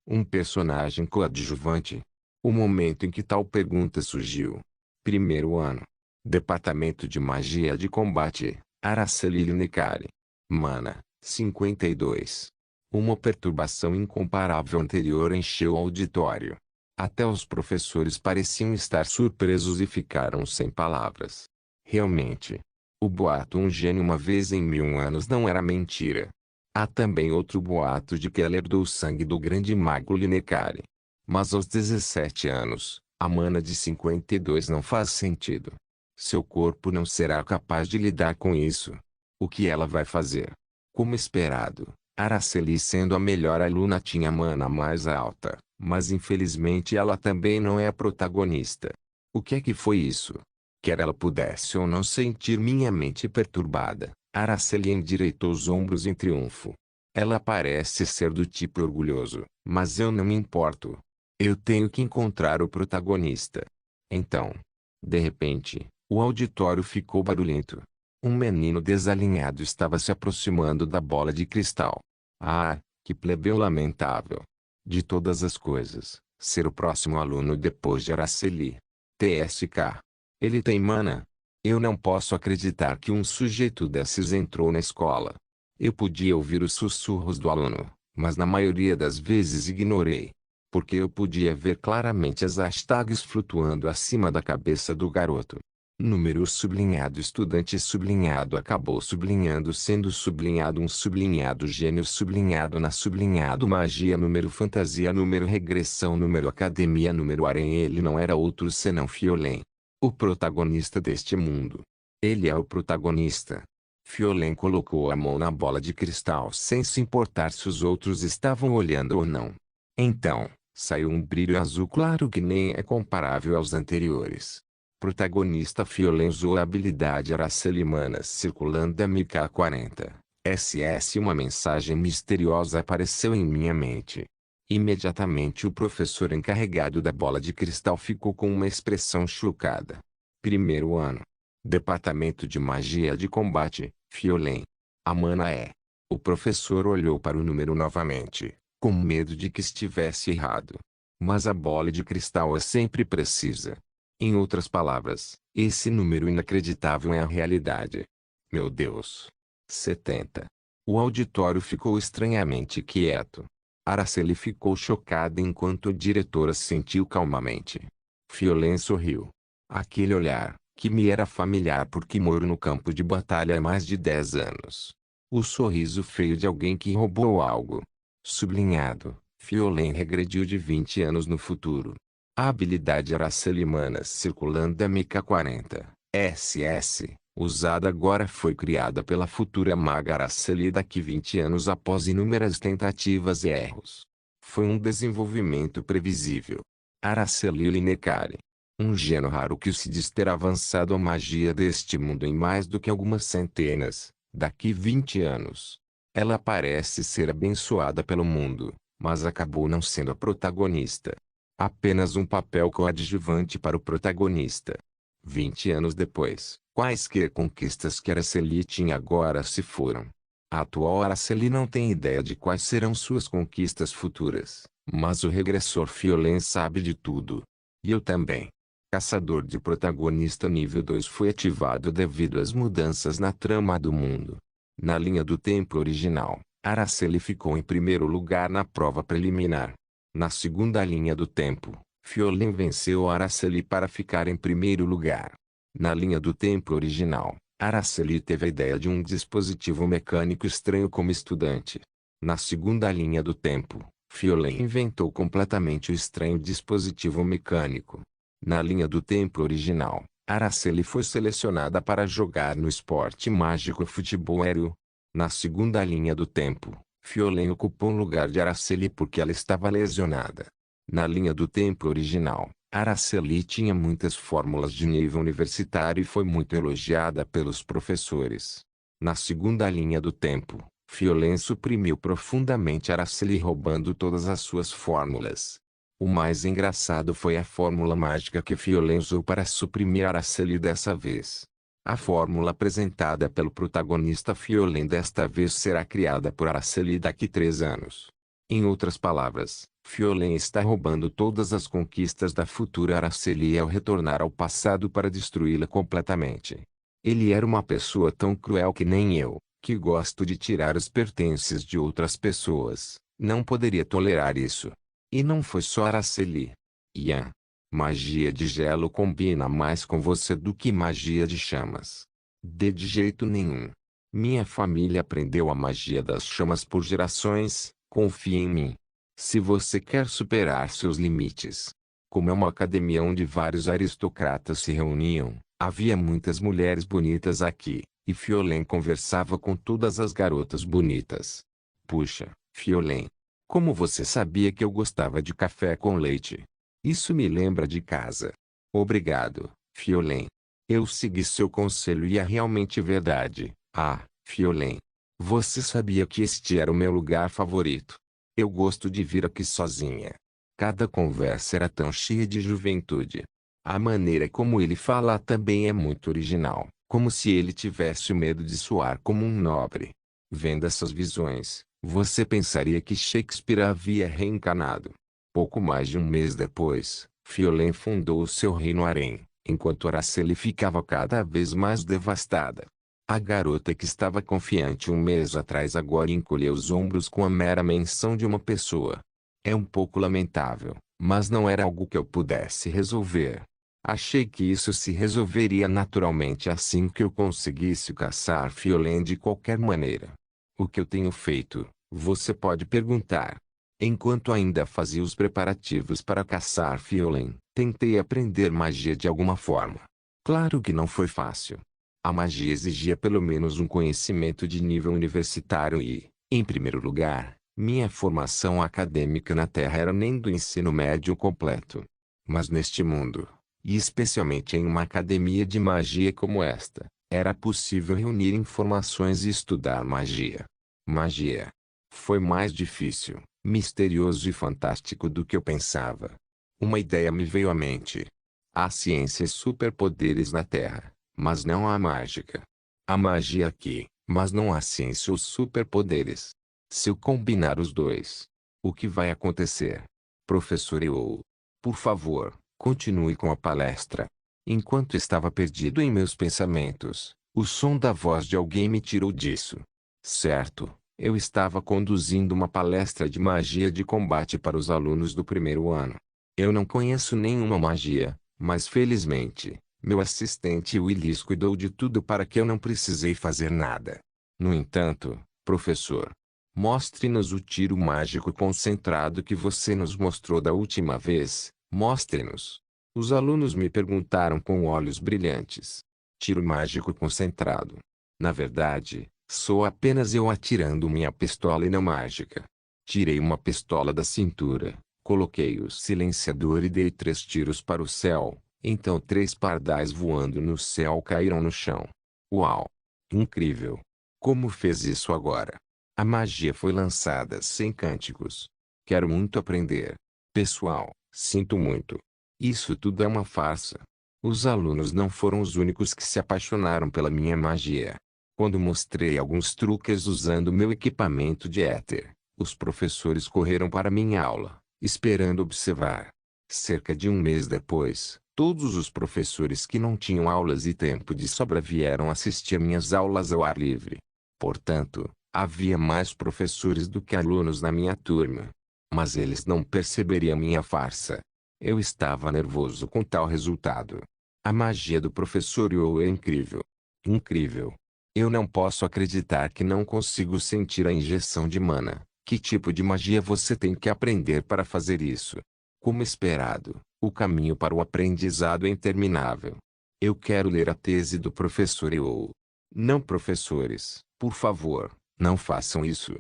Um personagem coadjuvante? O momento em que tal pergunta surgiu. Primeiro ano. Departamento de Magia de Combate, Araceli Linicari. Mana, 52. Uma perturbação incomparável anterior encheu o auditório. Até os professores pareciam estar surpresos e ficaram sem palavras. Realmente, o boato um gênio uma vez em 1000 anos não era mentira. Há também outro boato de que ela herdou o sangue do grande mago Linicari. Mas aos 17 anos, a mana de 52 não faz sentido. Seu corpo não será capaz de lidar com isso. O que ela vai fazer? Como esperado, Araceli sendo a melhor aluna tinha a mana mais alta, mas infelizmente ela também não é a protagonista. O que é que foi isso? Quer ela pudesse ou não sentir minha mente perturbada, Araceli endireitou os ombros em triunfo. Ela parece ser do tipo orgulhoso, mas eu não me importo. Eu tenho que encontrar o protagonista. Então, de repente, o auditório ficou barulhento. Um menino desalinhado estava se aproximando da bola de cristal. Ah, que plebeu lamentável. De todas as coisas, ser o próximo aluno depois de Araceli. TSK. Ele tem mana? Eu não posso acreditar que um sujeito desses entrou na escola. Eu podia ouvir os sussurros do aluno, mas na maioria das vezes ignorei. Porque eu podia ver claramente as hashtags flutuando acima da cabeça do garoto. Número sublinhado estudante sublinhado acabou sublinhando sendo sublinhado um sublinhado gênio sublinhado na sublinhado magia número fantasia número regressão número academia número arém. Ele não era outro senão Fiolen. O protagonista deste mundo. Ele é o protagonista. Fiolen colocou a mão na bola de cristal sem se importar se os outros estavam olhando ou não. Então, saiu um brilho azul claro que nem é comparável aos anteriores. Protagonista Fiolen usou a habilidade Araceli Manas circulando MK40. SS. Uma mensagem misteriosa apareceu em minha mente. Imediatamente o professor encarregado da bola de cristal ficou com uma expressão chocada. Primeiro ano. Departamento de Magia de Combate, Fiolen. A mana é. O professor olhou para o número novamente, com medo de que estivesse errado. Mas a bola de cristal é sempre precisa. Em outras palavras, esse número inacreditável é a realidade. Meu Deus! 70. O auditório ficou estranhamente quieto. Araceli ficou chocada enquanto a diretora sentiu calmamente. Fiolen sorriu. Aquele olhar, que me era familiar porque moro no campo de batalha há mais de 10 anos. O sorriso feio de alguém que roubou algo. Sublinhado, Fiolen regrediu de 20 anos no futuro. A habilidade aracelimana circulando MK40, SS, usada agora foi criada pela futura maga Araceli daqui 20 anos após inúmeras tentativas e erros. Foi um desenvolvimento previsível. Araceli Linecari. Um gênio raro que se diz ter avançado a magia deste mundo em mais do que algumas centenas, daqui 20 anos. Ela parece ser abençoada pelo mundo, mas acabou não sendo a protagonista. Apenas um papel coadjuvante para o protagonista. 20 anos depois, quaisquer conquistas que Araceli tinha agora se foram. A atual Araceli não tem ideia de quais serão suas conquistas futuras, mas o regressor Fiolen sabe de tudo. E eu também. Caçador de protagonista nível 2 foi ativado devido às mudanças na trama do mundo. Na linha do tempo original, Araceli ficou em primeiro lugar na prova preliminar. Na segunda linha do tempo, Fiolen venceu Araceli para ficar em primeiro lugar. Na linha do tempo original, Araceli teve a ideia de um dispositivo mecânico estranho como estudante. Na segunda linha do tempo, Fiolen inventou completamente o estranho dispositivo mecânico. Na linha do tempo original, Araceli foi selecionada para jogar no esporte mágico futebol aéreo. Na segunda linha do tempo, Fiolen ocupou o lugar de Araceli porque ela estava lesionada. Na linha do tempo original, Araceli tinha muitas fórmulas de nível universitário e foi muito elogiada pelos professores. Na segunda linha do tempo, Fiolen suprimiu profundamente Araceli roubando todas as suas fórmulas. O mais engraçado foi a fórmula mágica que Fiolen usou para suprimir Araceli dessa vez. A fórmula apresentada pelo protagonista Fiolen desta vez será criada por Araceli daqui 3 anos. Em outras palavras, Fiolen está roubando todas as conquistas da futura Araceli ao retornar ao passado para destruí-la completamente. Ele era uma pessoa tão cruel que nem eu, que gosto de tirar os pertences de outras pessoas, não poderia tolerar isso. E não foi só Araceli. Ian. Magia de gelo combina mais com você do que magia de chamas. De jeito nenhum. Minha família aprendeu a magia das chamas por gerações, confie em mim. Se você quer superar seus limites. Como é uma academia onde vários aristocratas se reuniam, havia muitas mulheres bonitas aqui, e Fiolen conversava com todas as garotas bonitas. Puxa, Fiolen. Como você sabia que eu gostava de café com leite? Isso me lembra de casa. Obrigado, Fiolen. Eu segui seu conselho e é realmente verdade. Ah, Fiolen. Você sabia que este era o meu lugar favorito? Eu gosto de vir aqui sozinha. Cada conversa era tão cheia de juventude. A maneira como ele fala também é muito original, como se ele tivesse o medo de soar como um nobre. Vendo essas visões, você pensaria que Shakespeare havia reencarnado. Pouco mais de um mês depois, Fiolen fundou o seu reino harém, enquanto Araceli ficava cada vez mais devastada. A garota que estava confiante um mês atrás agora encolheu os ombros com a mera menção de uma pessoa. É um pouco lamentável, mas não era algo que eu pudesse resolver. Achei que isso se resolveria naturalmente assim que eu conseguisse caçar Fiolen de qualquer maneira. O que eu tenho feito, você pode perguntar. Enquanto ainda fazia os preparativos para caçar Fiolen, tentei aprender magia de alguma forma. Claro que não foi fácil. A magia exigia pelo menos um conhecimento de nível universitário e, em primeiro lugar, minha formação acadêmica na Terra era nem do ensino médio completo. Mas neste mundo, e especialmente em uma academia de magia como esta, era possível reunir informações e estudar magia. Magia. Foi mais difícil, misterioso e fantástico do que eu pensava. Uma ideia me veio à mente. Há ciência e superpoderes na Terra, mas não há mágica. Há magia aqui, mas não há ciência ou superpoderes. Se eu combinar os dois, o que vai acontecer? Professor Eu. Por favor, Continue com a palestra. Enquanto estava perdido em meus pensamentos, o som da voz de alguém me tirou disso. Certo, eu estava conduzindo uma palestra de magia de combate para os alunos do primeiro ano. Eu não conheço nenhuma magia, mas felizmente, meu assistente Willis cuidou de tudo para que eu não precisei fazer nada. No entanto, professor, mostre-nos o tiro mágico concentrado que você nos mostrou da última vez. Mostre-nos. Os alunos me perguntaram com olhos brilhantes. Tiro mágico concentrado. Na verdade, sou apenas eu atirando minha pistola e não mágica. Tirei uma pistola da cintura, coloquei o silenciador e dei 3 tiros para o céu. Então 3 pardais voando no céu caíram no chão. Uau! Incrível! Como fez isso agora? A magia foi lançada sem cânticos. Quero muito aprender. Pessoal, sinto muito. Isso tudo é uma farsa. Os alunos não foram os únicos que se apaixonaram pela minha magia. Quando mostrei alguns truques usando meu equipamento de éter, os professores correram para minha aula, esperando observar. Cerca de um mês depois, todos os professores que não tinham aulas e tempo de sobra vieram assistir minhas aulas ao ar livre. Portanto, havia mais professores do que alunos na minha turma. Mas eles não perceberiam minha farsa. Eu estava nervoso com tal resultado. A magia do professor Yo é incrível. Incrível. Eu não posso acreditar que não consigo sentir a injeção de mana. Que tipo de magia você tem que aprender para fazer isso? Como esperado, o caminho para o aprendizado é interminável. Eu quero ler a tese do professor Yo. Não, professores, por favor, não façam isso.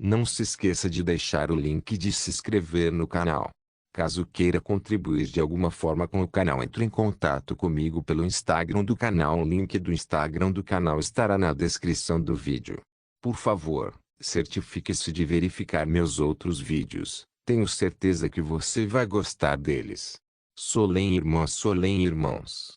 Não se esqueça de deixar o link de se inscrever no canal. Caso queira contribuir de alguma forma com o canal, entre em contato comigo pelo Instagram do canal. O link do Instagram do canal estará na descrição do vídeo. Por favor, certifique-se de verificar meus outros vídeos. Tenho certeza que você vai gostar deles. Solem irmãos.